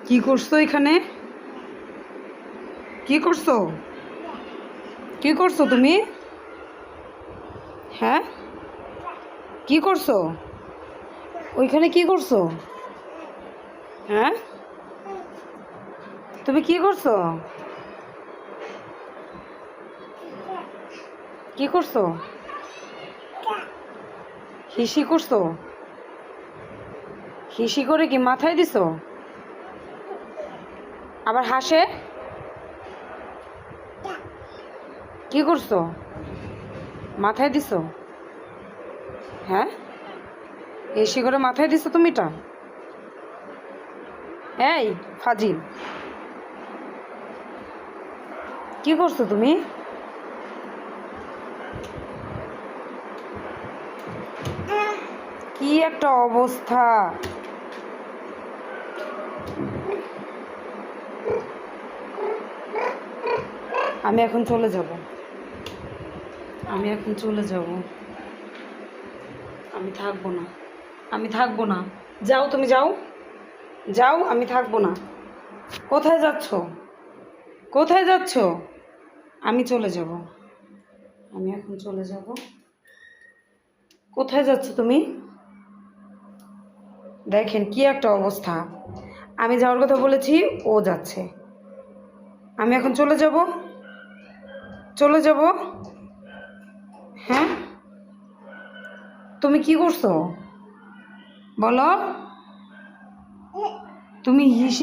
কি করছো এখানে? কি করছো? কি করছো তুমি? হ্যাঁ, কি করছো? ওইখানে কি করছো? হ্যাঁ, তুমি কি করছো? কি করছো? হিসি করছো? হিসি করে কি মাথায় দিছো? আবার হাসে? কি করছো? মাথায় দিছো? হ্যাঁ, হিসি করে মাথায় দিছো তুমি এটা? এই ফাজিল, কি করছো তুমি? কি একটা অবস্থা! আমি এখন চলে যাব। আমি এখন চলে যাব। আমি থাকবো না। আমি থাকবো না। যাও, তুমি যাও। যাও, আমি থাকবো না। কোথায় যাচ্ছ? কোথায় যাচ্ছ? আমি চলে যাব। আমি এখন চলে যাব। কোথায় যাচ্ছ তুমি? দেখেন কি একটা অবস্থা! আমি যাওয়ার কথা বলেছি, ও যাচ্ছে। আমি এখন চলে যাব। চলে যাব। হ্যাঁ, তুমি কি করছো বলো? তুমি হিসি